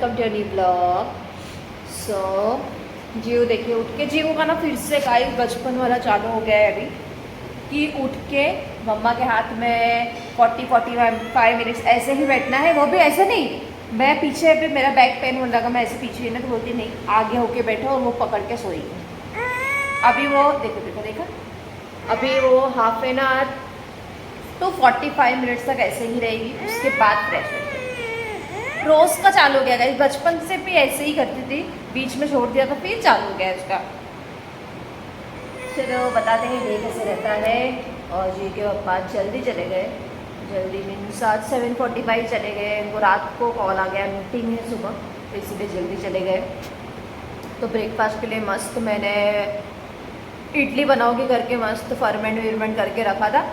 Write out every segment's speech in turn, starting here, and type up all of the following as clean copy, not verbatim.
Welcome to new blog. So जीव देखिए उठ के, जीव का ना फिर से गाइस बचपन वाला चालू हो गया है अभी कि उठ के मम्मा के हाथ में 40-45 मिनट्स ऐसे ही बैठना है। वो भी ऐसे नहीं, मैं पीछे पे मेरा बैक पेन होने लगा, मैं ऐसे पीछे ना तो बोलती नहीं आगे होके बैठो और वो पकड़ के सोएगी। अभी वो देखो देखो देखा, अभी वो हाफ एन आवर तो 45 मिनट्स तक ऐसे ही रहेगी, उसके बाद फ्रेश हो जाएगी। रोज़ का चालू हो गया गाइस, बचपन से भी ऐसे ही करती थी, बीच में छोड़ दिया तो फिर चालू हो गया इसका। चलो बताते हैं डे कैसे रहता है। और जी के पापा जल्दी चले गए, जल्दी मीन्स 7:45 चले गए। उनको रात को कॉल आ गया, मीटिंग है सुबह, तो इसीलिए जल्दी चले गए। तो ब्रेकफास्ट के लिए मस्त मैंने इडली बनाओगी करके मस्त फर्मेंट करके रखा था,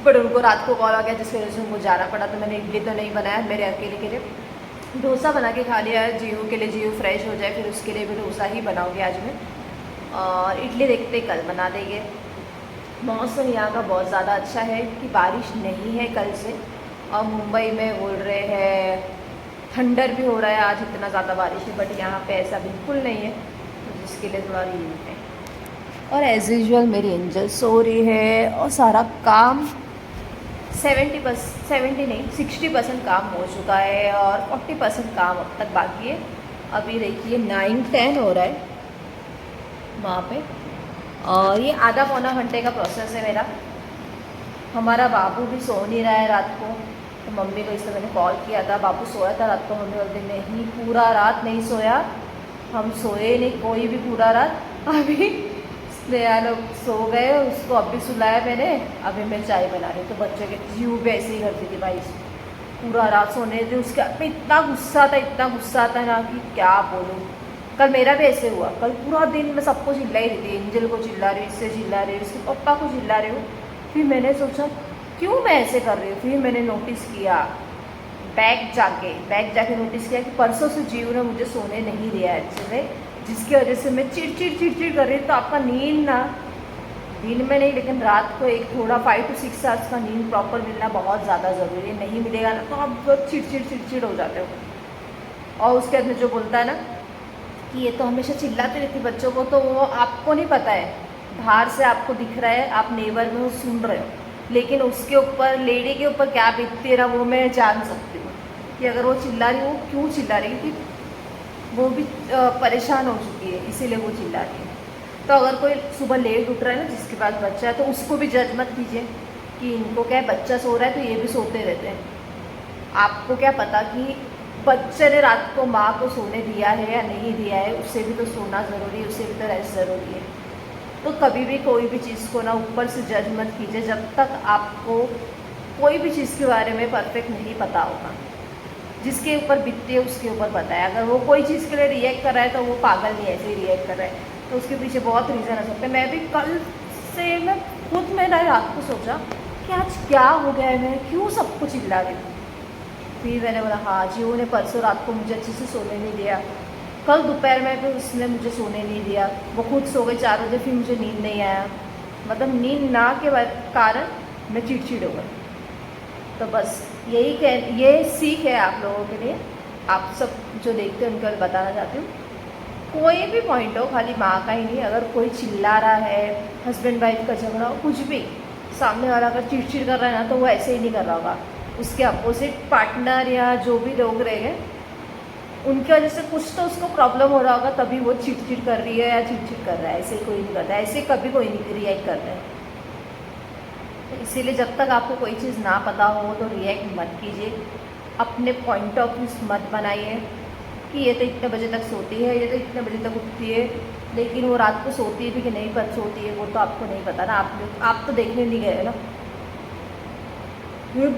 बट उनको रात को कॉल आ गया जिसकी वजह से उनको जाना पड़ा। तो मैंने इडली तो नहीं बनाया, मेरे अकेले के लिए डोसा बना के खा लिया। जीव के लिए, जीव फ्रेश हो जाए, फिर उसके लिए भी डोसा ही बनाऊंगी आज मैं। और इडली देखते कल बना देंगे। मौसम यहाँ का बहुत ज़्यादा अच्छा है कि बारिश नहीं है कल से, और मुंबई में बोल रहे हैं थंडर भी हो रहा है आज, इतना ज़्यादा बारिश है, बट यहाँ पे ऐसा बिल्कुल नहीं है, तो जिसके लिए थोड़ा रिलीफ है। और एज़ यूजल मेरी एंजल सो रही है और सारा काम 70 नहीं 60% काम हो चुका है और 40% काम अब तक बाकी है। अभी देखिए 9-10 हो रहा है वहाँ पे, और ये आधा पौना घंटे का प्रोसेस है मेरा। हमारा बाबू भी सो नहीं रहा है रात को, तो मम्मी को इसलिए मैंने कॉल किया था, बाबू सोया था रात को। मम्मी बोलती नहीं पूरा रात नहीं सोया, हम सोए नहीं कोई भी पूरा रात। अभी स्नेहा लोग सो गए, उसको अभी सुलाया मैंने, अभी मैं चाय बना रही। तो बच्चे के जीव भी ऐसे ही करती थी भाई, पूरा रात सोने थे। उसके पे इतना गुस्सा था ना कि क्या बोलूँ। कल मेरा भी ऐसे हुआ, कल पूरा दिन मैं सबको चिल्ला ही रही थी, एंजल को चिल्ला रही, इससे चिल्ला रही, उसके पप्पा को चिल्ला रही हूँ। फिर मैंने सोचा क्यों मैं ऐसे कर रही हूँ। फिर मैंने नोटिस किया, बैग जाके नोटिस किया कि परसों से जीव ने मुझे सोने नहीं दिया अच्छे से, जिसकी वजह से मैं चिड़चिड़ कर रही हूँ। तो आपका नींद ना दिन में नहीं लेकिन रात को एक थोड़ा 5 to 6 आवर्स का नींद प्रॉपर मिलना बहुत ज़्यादा ज़रूरी है। नहीं मिलेगा ना तो आप बहुत चिड़चिड़ हो जाते हो। और उसके अंदर जो बोलता है ना कि ये तो हमेशा चिल्लाती रहती बच्चों को, तो वो आपको नहीं पता है, बाहर से आपको दिख रहा है, आप नेबर में हो, सुन रहे हो, लेकिन उसके ऊपर लेडी के ऊपर क्या बीतती है ना वो मैं जान सकती हूँ कि अगर वो चिल्ला रही, वो क्यों चिल्ला रही, क्योंकि वो भी परेशान हो चुकी है, इसीलिए वो चिल्ला रही है। तो अगर कोई सुबह लेट उठ रहा है ना, जिसके पास बच्चा है, तो उसको भी जज मत कीजिए कि इनको क्या है, बच्चा सो रहा है तो ये भी सोते रहते हैं। आपको क्या पता कि बच्चे ने रात को माँ को सोने दिया है या नहीं दिया है, उससे भी तो सोना ज़रूरी है, उससे भी तो रेस्ट ज़रूरी है। तो कभी भी कोई भी चीज़ को ना ऊपर से जज मत कीजिए, जब तक आपको कोई भी चीज़ के बारे में परफेक्ट नहीं पता होगा। जिसके ऊपर बीतती है उसके ऊपर पता है। अगर वो कोई चीज़ के लिए रिएक्ट कर रहा है तो वो पागल नहीं ऐसे ही रिएक्ट कर रहा है, तो उसके पीछे बहुत रीज़न हो सकते हैं। मैं भी कल से मैं खुद मैंने रात को सोचा कि आज क्या हो गया है, मैं क्यों सबको चिल्ला रही हूँ। फिर मैंने बोला हाँ जीव ने परसों रात को मुझे अच्छे से सोने नहीं दिया, कल दोपहर में भी उसने मुझे सोने नहीं दिया, वो खुद सो गई 4 बजे, फिर मुझे नींद नहीं आया, मतलब नींद ना के कारण मैं चिड़चिड़ हो गई। तो बस ये सीख है आप लोगों के लिए, आप सब जो देखते हैं उनके लिए बताना चाहती हूँ। कोई भी पॉइंट हो, खाली माँ का ही नहीं, अगर कोई चिल्ला रहा है, हस्बैंड वाइफ का झगड़ा हो, कुछ भी, सामने वाला अगर चिड़चिड़ कर रहा है ना तो वो ऐसे ही नहीं कर रहा होगा। उसके अपोजिट पार्टनर या जो भी लोग रहेंगे उनकी वजह से कुछ तो उसको प्रॉब्लम हो रहा होगा, तभी वो चिड़चिड़ कर रही है या चिड़चिड़ कर रहा है। ऐसे कोई नहीं करता, ऐसे कभी कोई नहीं रिएक्ट करता है। इसीलिए जब तक आपको कोई चीज़ ना पता हो तो रिएक्ट मत कीजिए, अपने पॉइंट ऑफ व्यू मत बनाइए कि ये तो इतने बजे तक सोती है, ये तो इतने बजे तक उठती है, लेकिन वो रात को सोती है भी कि नहीं पर सोती है वो तो आपको नहीं पता ना। आप तो देखने नहीं गए ना।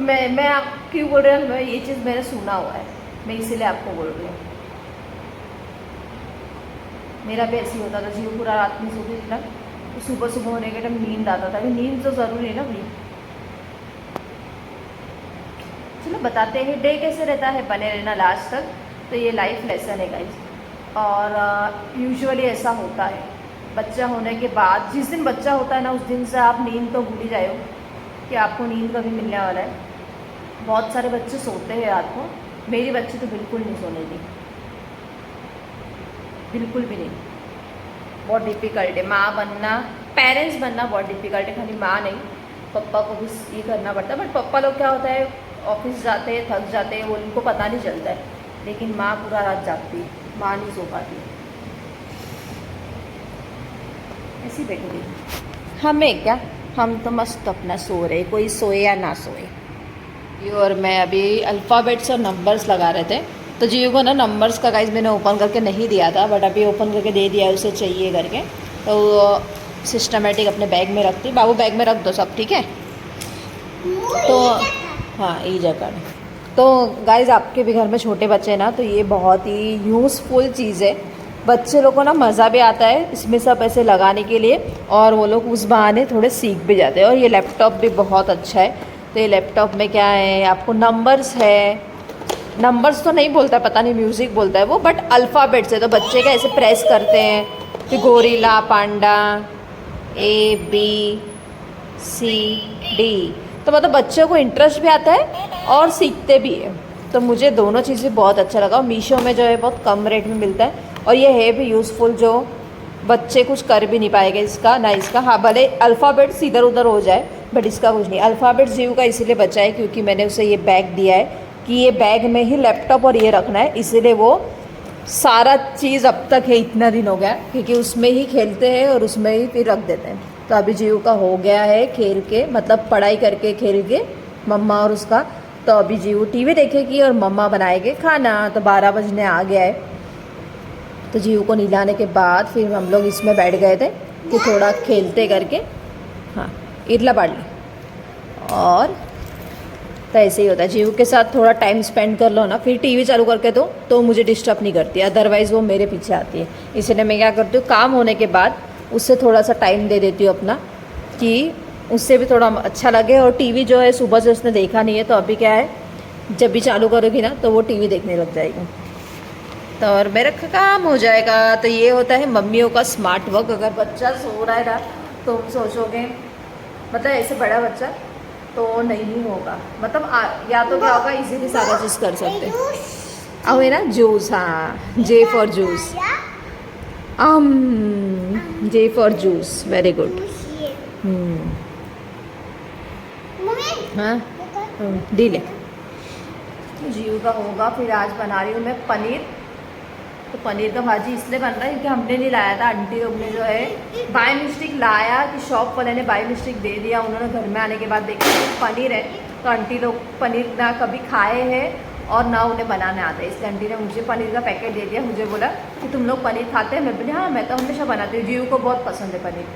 मैं आप क्यों बोल रही हूँ, मैं ये चीज़ मैंने सुना हुआ है, मैं इसीलिए आपको बोल रही हूँ। मेरा भी ऐसे ही होता था, जीव पूरा रात नहीं सोती थी ना, तो सुबह होने के टाइम नींद आता था। अभी नींद तो ज़रूरी है ना भाई। चलो बताते हैं डे कैसे रहता है, बने रहना लास्ट तक। तो ये लाइफ लेसन है गाइस, और यूजुअली ऐसा होता है बच्चा होने के बाद। जिस दिन बच्चा होता है ना उस दिन से आप नींद तो भूल ही जाए कि आपको नींद कभी मिलने वाला है। बहुत सारे बच्चे सोते हैं रात को, मेरी बच्ची तो बिल्कुल नहीं सोने दी, बिल्कुल भी नहीं। बहुत डिफ़िकल्ट है माँ बनना, पेरेंट्स बनना बहुत डिफ़िकल्ट है। खाली माँ नहीं, पापा को भी ये करना पड़ता है। बट पापा लोग क्या होता है, ऑफिस जाते हैं, थक जाते हैं, वो उनको पता नहीं चलता है। लेकिन माँ पूरा रात जागती है, माँ नहीं सो पाती, ऐसी बैठी रही। हमें क्या, हम तो मस्त अपना सो रहे, कोई सोए या ना सोए। और मैं अभी अल्फ़ाबेट्स और नंबर्स लगा रहे थे, तो जियो को ना नंबर्स का गाइस मैंने ओपन करके नहीं दिया था, बट अभी ओपन करके दे दिया है, उसे चाहिए करके। तो सिस्टमेटिक अपने बैग में रखती। बाबू बैग में रख दो सब, ठीक है। तो हाँ, ये जगह। तो गाइस आपके भी घर में छोटे बच्चे हैं ना, तो ये बहुत ही यूज़फुल चीज़ है। बच्चे लोग को ना मज़ा भी आता है इसमें सब ऐसे लगाने के लिए, और वो लोग उस बहाने थोड़े सीख भी जाते हैं। और ये लैपटॉप भी बहुत अच्छा है। तो ये लैपटॉप में क्या है, आपको नंबर्स है, नंबर्स तो नहीं बोलता, पता नहीं म्यूज़िक बोलता है वो, बट अल्फ़ाबेट्स है। तो बच्चे का ऐसे प्रेस करते हैं कि गोरिल्ला, पांडा, ABCD। तो मतलब बच्चों को इंटरेस्ट भी आता है और सीखते भी है। तो मुझे दोनों चीज़ें बहुत अच्छा लगा। मीशो में जो है बहुत कम रेट में मिलता है, और ये है भी यूज़फुल, जो बच्चे कुछ कर भी नहीं पाएंगे इसका ना इसका। हाँ, भले अल्फ़ाबेट्स इधर उधर हो जाए, बट इसका कुछ नहीं। अल्फ़ाबेट्स जीव का इसीलिए बचा है क्योंकि मैंने उसे ये बैग दिया है कि ये बैग में ही लैपटॉप और ये रखना है, इसीलिए वो सारा चीज़ अब तक है, इतना दिन हो गया, क्योंकि उसमें ही खेलते हैं और उसमें ही फिर रख देते हैं। तो अभी जीव का हो गया है खेल के, मतलब पढ़ाई करके खेल के, मम्मा और उसका। तो अभी जीव टीवी देखेगी और मम्मा बनाएंगे खाना। तो 12 बजने आ गया है। तो जीव को नहलाने के बाद फिर हम लोग इसमें बैठ गए थे कि थोड़ा खेलते करके। हाँ, इडला पाड़ ली। और तो ऐसे ही होता है, जीव के साथ थोड़ा टाइम स्पेंड कर लो ना, फिर टीवी चालू करके दो तो मुझे डिस्टर्ब नहीं करती, अदरवाइज़ वो मेरे पीछे आती है। इसलिए मैं क्या करती हूँ, काम होने के बाद उससे थोड़ा सा टाइम दे देती हूँ अपना, कि उससे भी थोड़ा अच्छा लगे। और टीवी जो है सुबह से उसने देखा नहीं है, तो अभी क्या है, जब भी चालू करोगी ना तो वो टीवी देखने लग जाएगी, तो और मेरा काम हो जाएगा। तो ये होता है मम्मियों का स्मार्ट वर्क। अगर बच्चा सो रहा है ना, तो तुम सोचोगे, मतलब ऐसे बड़ा बच्चा तो नहीं होगा, मतलब या तो क्या होगा, इजीली सारा चीज़ कर सकते हैं। अब है ना जूस, हाँ, J for juice, J for juice, very good. हाँ, डीले जीव का होगा। फिर आज बना रही हूँ मैं पनीर। तो पनीर का भाजी इसलिए बन रहा है क्योंकि हमने नहीं लाया था, आंटी लोग ने जो है बाय मिस्टेक लाया, कि शॉप वाले ने बाय मिस्टेक दे दिया। उन्होंने घर में आने के बाद देखा पनीर है, तो आंटी लोग पनीर ना कभी खाए हैं और ना उन्हें बनाने आता है, इसलिए आंटी ने मुझे पनीर का पैकेट दे दिया। मुझे बोला कि तुम लोग पनीर खाते हैं? मैं बोली हाँ, मैं तो हमेशा बनाती हूँ, जीव को बहुत पसंद है पनीर।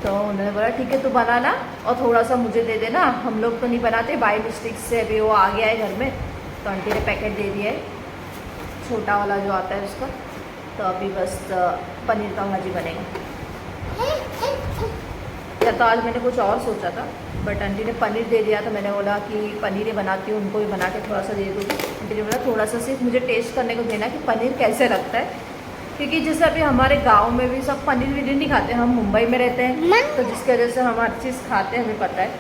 तो उन्होंने बोला ठीक है, तू बनाना और थोड़ा सा मुझे दे देना, हम लोग तो नहीं बनाते, बाय मिस्टेक से अभी वो आ गया है घर में, तो आंटी ने पैकेट दे दिया है, छोटा वाला जो आता है उसका। तो अभी बस पनीर का भाजी बनेगा। या तो आज मैंने कुछ और सोचा था, बट आंटी ने पनीर दे दिया, तो मैंने बोला कि पनीर ही बनाती हूँ, उनको भी बना के थोड़ा सा दे दूँगी। आंटी ने बोला थोड़ा सा सिर्फ मुझे टेस्ट करने को देना कि पनीर कैसे लगता है, क्योंकि जैसे अभी हमारे गांव में भी सब पनीर विनीर नहीं खाते, हम मुंबई में रहते हैं, तो जिसकी वजह से हम हर चीज़ खाते हैं, हमें पता है।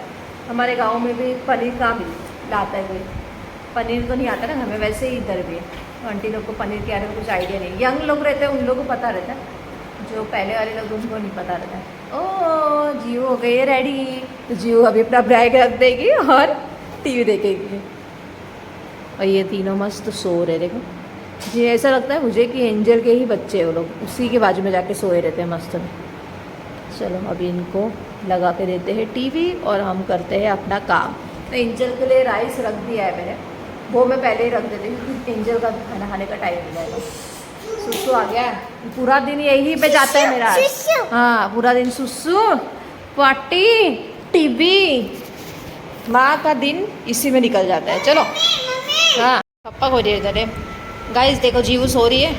हमारे गाँव में भी पनीर कहाँ लाता है कोई, पनीर तो नहीं आता ना हमें, वैसे ही इधर भी है। तो आंटी लोग को पनीर के बारे में कुछ आइडिया नहीं। यंग लोग रहते हैं उन लोगों को पता रहता है, जो पहले वाले लोग उनको नहीं पता रहता है। ओ जियो हो गई है रेडी। तो जियो अभी अपना ब्राइक रख देगी और टीवी देखेगी। और ये तीनों मस्त सो रहे, देखो जी, ऐसा लगता है मुझे कि एंजल के ही बच्चे हैं वो लोग, उसी के बाजू में जाके सोए रहते हैं मस्त में। चलो अभी इनको लगा के देते हैं टीवी और हम करते हैं अपना काम। तो एंजल के लिए राइस रख दिया है मैंने, वो मैं पहले ही रख देती हूँ क्योंकि एंजल का खाना खाने का टाइम हो जाएगा। सुसु आ गया, पूरा दिन यही पे जाता है मेरा। हाँ, पूरा दिन सुसु, पार्टी, टीवी, माँ का दिन इसी में निकल जाता है। चलो हाँ, पापा को दे इधर है। गाइस देखो जीवू सो रही है,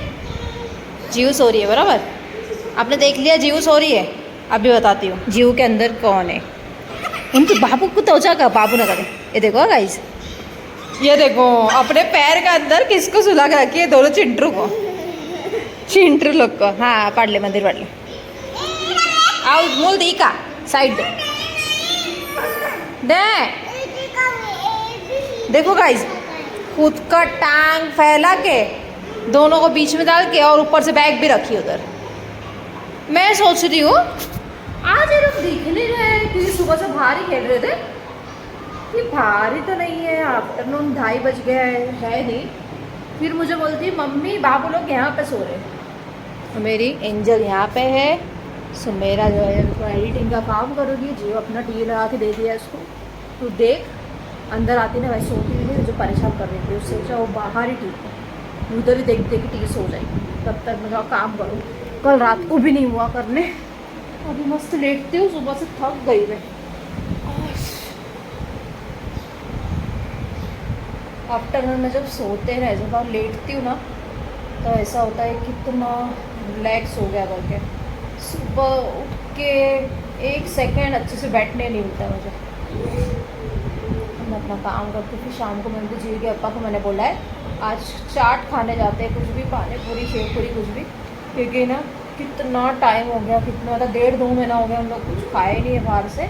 जीवू सो रही है, बराबर आपने देख लिया जीवू सो रही है। अभी बताती हूँ जीवू के अंदर कौन है। उनके बाबू को तो का बाबू ना करे। ये देखो गाइस, ये देखो अपने पैर के अंदर किसको सुला के रखी है, दोनों चिंटरू को, चिंटरू लोग को। हाँ पढ़ ले, मंदिर पढ़ ले। आओ मूल दी का साइड दे। देखो गाइस खुद का टांग फैला के दोनों को बीच में डाल के और ऊपर से बैग भी रखी उधर। मैं सोच रही हूँ आज ये लोग दिख नहीं रहे क्योंकि सुबह से बाहर ही खेल रहे थे कि बाहर ही तो नहीं है, आफ्टरनून 2:30 बज गया है नहीं। फिर मुझे बोलती मम्मी बाबू लोग यहाँ पे सो रहे। तो मेरी एंजल यहाँ पे है, सुमेरा जो है उसको एडिटिंग का काम करोगी, जियो अपना टीवी लगा के दे दिया इसको। तो देख अंदर आती ना वैसे सोती भी नहीं, जो परेशान कर रही थी उससे सोचा वो बाहर ही ठीक है, उधर ही देख देख के टीवी सो जाएगी, तब तक मैं काम करूँ। कल रात को भी नहीं हुआ करने, अभी मस्त लेटती हूँ, सुबह से थक गई मैं। आफ्टरनून में जब सोते रह जब और लेटती हूँ ना तो ऐसा होता है कितना रिलैक्स हो गया करके। सुबह उठ के 1 सेकेंड अच्छे से बैठने नहीं मिलता मुझे। मैं अपना काम करती फिर शाम को मैंने तो जी के अप्पा को मैंने बोला है आज चाट खाने जाते हैं, कुछ भी पानी पूरी शेव पूरी कुछ भी, क्योंकि ना कितना टाइम हो गया, कितना मतलब 1.5-2 महीना हो गया हम लोग कुछ खाए नहीं है बाहर से।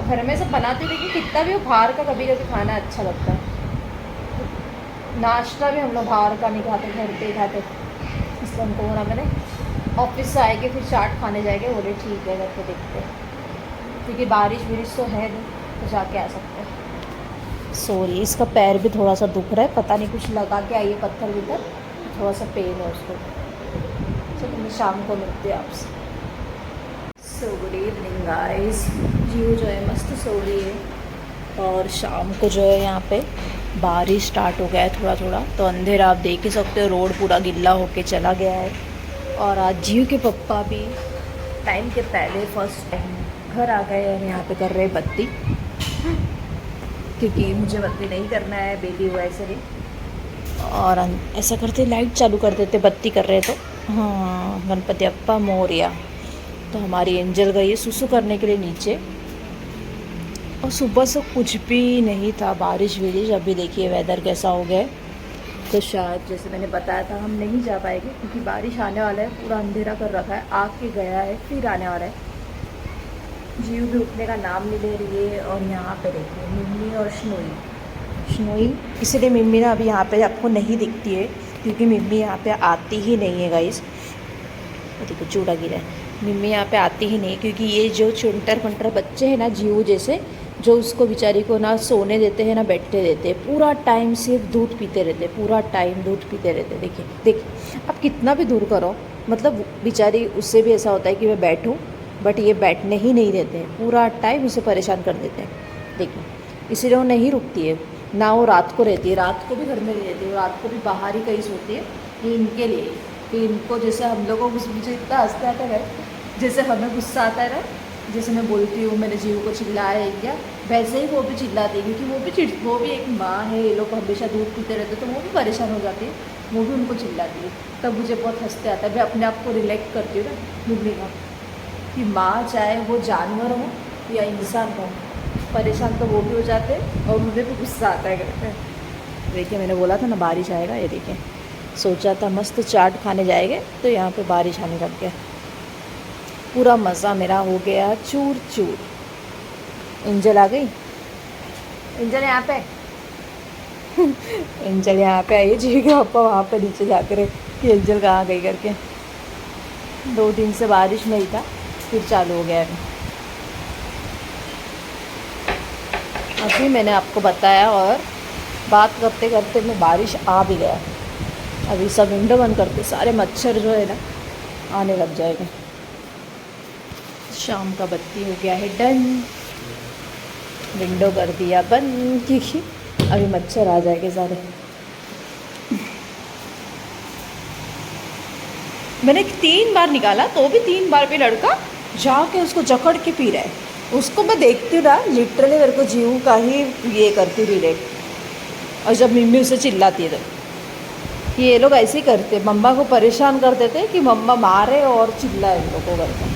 घर में सब बनाते थे कि कितना भी वो बाहर का कभी कभी खाना अच्छा लगता है। नाश्ता भी हम लोग बाहर का नहीं खाते, घर पे ही खाते। इसलिए हमको बोला मैंने ऑफिस से आएंगे फिर चाट खाने जाएंगे, बोले ठीक है घर पे देखते हैं, क्योंकि बारिश तो है नहीं तो जाके आ सकते हैं। सॉरी इसका पैर भी थोड़ा सा दुख रहा है, पता नहीं कुछ लगा के आई है पत्थर वित्थर, थोड़ा सा पेन है उसको। चलो मैं शाम को मिलती हूँ आपसे। सो गुड इवनिंग गाइस, जीव जो है मस्त सो रही है और शाम को जो है यहाँ पे बारिश स्टार्ट हो गया है थोड़ा थोड़ा, तो अंधेरा आप देख ही सकते हो, रोड पूरा गिल्ला होके चला गया है। और आज जीव के पप्पा भी टाइम के पहले फर्स्ट टाइम घर आ गए और यहाँ पे कर रहे बत्ती, क्योंकि मुझे बत्ती नहीं करना है, बेबी हुआ ऐसे नहीं। और ऐसा करते लाइट चालू कर देते बत्ती कर रहे तो। हाँ गणपति अप्पा मोरिया। तो हमारी एंजल गई है सुसु करने के लिए नीचे, और सुबह से कुछ भी नहीं था, बारिश विरिश। अभी देखिए वेदर कैसा हो गया है, तो शायद जैसे मैंने बताया था हम नहीं जा पाएंगे क्योंकि बारिश आने वाला है, पूरा अंधेरा कर रखा है, आके गया है फिर आने वाला है। जीव भी उठने का नाम नहीं ले रही है। और यहाँ पे देखिए मिम्मी और शनोई, इसलिए मिम्मी ना अभी यहाँ पे आपको नहीं दिखती है क्योंकि मिम्मी यहाँ पे आती ही नहीं है गाइस। देखो चूड़ा गिरा है, मिम्मी यहाँ पे आती ही नहीं क्योंकि ये जो चुंटर पंटर बच्चे हैं ना जीव जैसे, जो उसको बेचारी को ना सोने देते हैं ना बैठने देते हैं, पूरा टाइम सिर्फ दूध पीते रहते, पूरा टाइम दूध पीते रहते। देखिए आप कितना भी दूर करो, मतलब बेचारी उससे भी ऐसा होता है कि मैं बैठूं, बट ये बैठने ही नहीं देते हैं, पूरा टाइम उसे परेशान कर देते हैं। देखिए इसलिए वो नहीं रुकती है ना, वो रात को रहती है, रात को भी घर में नहीं रहती है, रात को भी बाहर ही कहीं सोती है। ये इनके लिए कि इनको जैसे हम लोगों को मुझे इतना हंसते आता है, जैसे हमें गुस्सा आता है ना, जैसे मैं बोलती हूँ मैंने जीव को चिल्लाया है क्या, वैसे ही वो भी चिल्लाती है क्योंकि वो भी एक माँ है। ये लोग हमेशा दूध पीते रहते तो वो भी परेशान हो जाती है, वो भी उनको चिल्लाती है। तब मुझे बहुत हंसते आता है, मैं अपने आप को रिलेक्ट करती हूँ ना मम्मी का, कि माँ चाहे वो जानवर हो या इंसान हो, परेशान तो वो भी हो जाते हैं और मुझे भी गुस्सा आता है करते। देखिए मैंने बोला था ना बारिश आएगा, ये देखिए सोचा था मस्त चाट खाने जाएंगे तो यहाँ पे बारिश आने लग गया, पूरा मज़ा मेरा हो गया चूर चूर। एंजल आ गई, एंजल यहाँ पे एंजल यहाँ पे आई है, जी के पापा वहाँ पे नीचे जाकर कि एंजल कहाँ गई करके। 2 दिन से बारिश नहीं था, फिर चालू हो गया है। अभी मैंने आपको बताया और बात करते करते में बारिश आ भी गया। अभी सब विंडो बंद करते, सारे मच्छर जो है ना आने लग जाएंगे। शाम का बत्ती हो गया है डन, विंडो कर दिया बंद क्योंकि अभी मच्छर आ जाएंगे सारे। मैंने 3 बार निकाला तो भी 3 बार भी लड़का जाके उसको जकड़ के पी रहा है। उसको मैं देखती हूँ ना, लिटरली मेरे को जीव का ही ये करती रिलेट। और जब मम्मी उसे चिल्लाती है तो ये लोग ऐसे ही करते, मम्मा को परेशान कर देते कि मम्मा मारे और चिल्लाए इन लोगों को करके।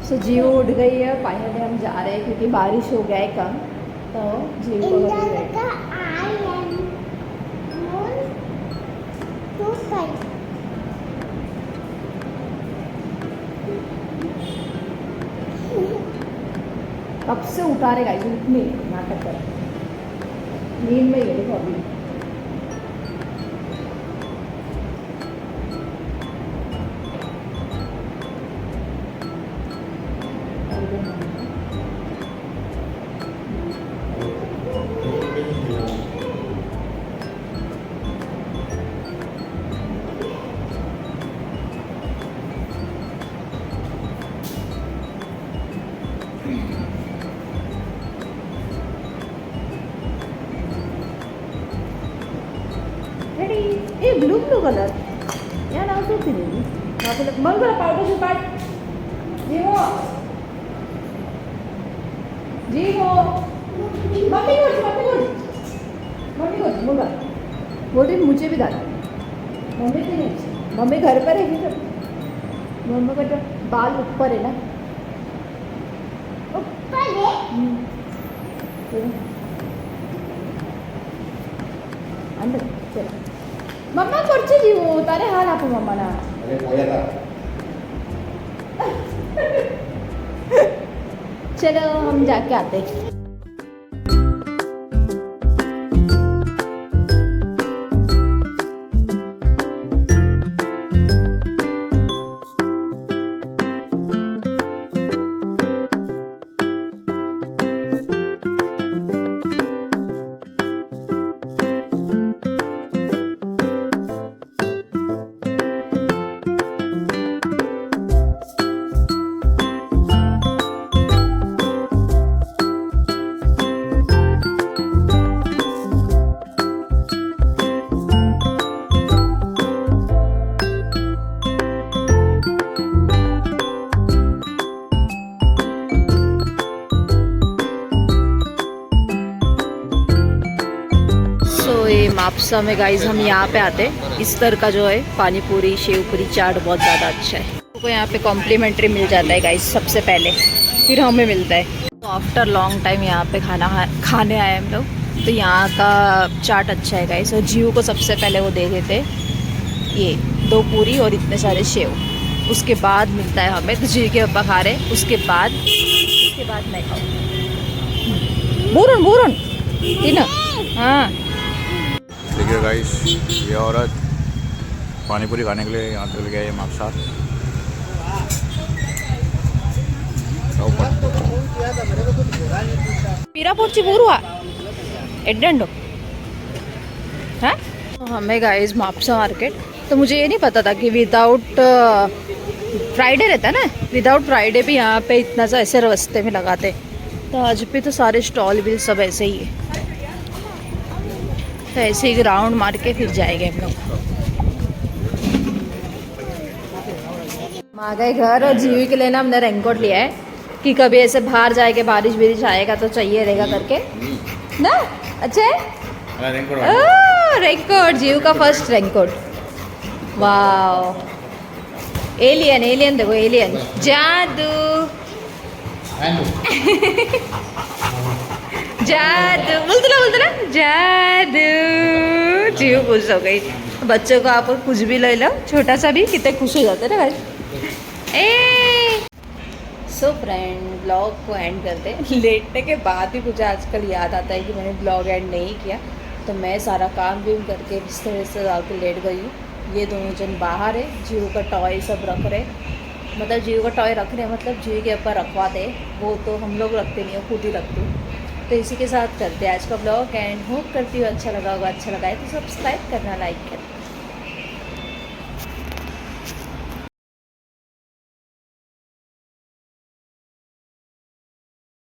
तो जीव उठ गई है, फाइनली हम जा रहे हैं क्योंकि बारिश हो गया है कम, तो जीव को कब से उठा रहे गाइस, उठने नाटक कर नींद में ये देखो अभी। ए ब्लू कलर या नाव सोडತೀನಿ आपल्याला मग बरं पावडर पाट जीवो मम्मी को मुगा बोली मुझे भी डाल। मम्मी तो नहीं, मम्मी घर पर है तो मम्मी का तो बाल ऊपर है ना, ऊपर है अंदर चलो। मम्मा करछे जीवो तारे हाल आपो मम्मा ना। अरे पोया था। चलो हम जाके आते हैं। मापसा में गाइज हम यहाँ पे आते हैं। इस तरह का जो है पानी पूरी शेव पूरी चाट बहुत ज़्यादा अच्छा है। तो यहाँ पे कॉम्प्लीमेंट्री मिल जाता है गाइज सबसे पहले, फिर हमें मिलता है। तो आफ्टर लॉन्ग टाइम यहाँ पे खाने आए हम लोग, तो यहाँ का चाट अच्छा है गाइज। और जीव को सबसे पहले वो दे देते ये 2 पूरी और इतने सारे शेव, उसके बाद मिलता है हमें। तो जीव के पापा खा रहे, उसके बाद मैं खाऊँ। बोरन हाँ। देखिए गाइस, ये औरत पानी पूरी खाने के लिए यहाँ चल गया है मापसा। पीरापुरची बोरुआ एड्डेंडो है हमें गाइस मापसा मार्केट। तो मुझे ये नहीं पता था कि विदाउट फ्राइडे रहता है ना, विदाउट फ्राइडे भी यहाँ पे इतना सा ऐसे रास्ते में लगाते। तो आज भी तो सारे स्टॉल भी सब ऐसे ही है। तो ऐसे ही राउंड मार के फिर जाएंगे हम लोग। आ गए घर और जीवी के लिए ना हमने रेनकोट लिया है कि कभी ऐसे बाहर जाएंगे, बारिश बिरिश आएगा तो चाहिए रहेगा करके ना। अच्छा है रेनकोट, जीव का फर्स्ट रेनकोट। वाह, एलियन देखो, एलियन जादू जादू बोलते ना जादू। जीव खुश हो गई। बच्चों को आप कुछ भी ले लो, छोटा सा भी, कितने खुश हो जाते ना भाई। सो फ्रेंड, ब्लॉग को एंड करते हैं। लेटने के बाद ही मुझे आजकल याद आता है कि मैंने ब्लॉग एंड नहीं किया। तो मैं सारा काम भी करके बिस्तर से आके लेट गई हूँ। ये दोनों जन बाहर है, जीव का टॉय सब रख रहे, मतलब जीव का टॉय रख रहे मतलब जीव के ऊपर रखवाते। वो तो हम लोग रखते नहीं, खुद ही रखते। तो इसी के साथ करते हैं आज का ब्लॉग एंड होप करती हूँ अच्छा लगा होगा। अच्छा लगा है तो सब्सक्राइब करना, लाइक करना।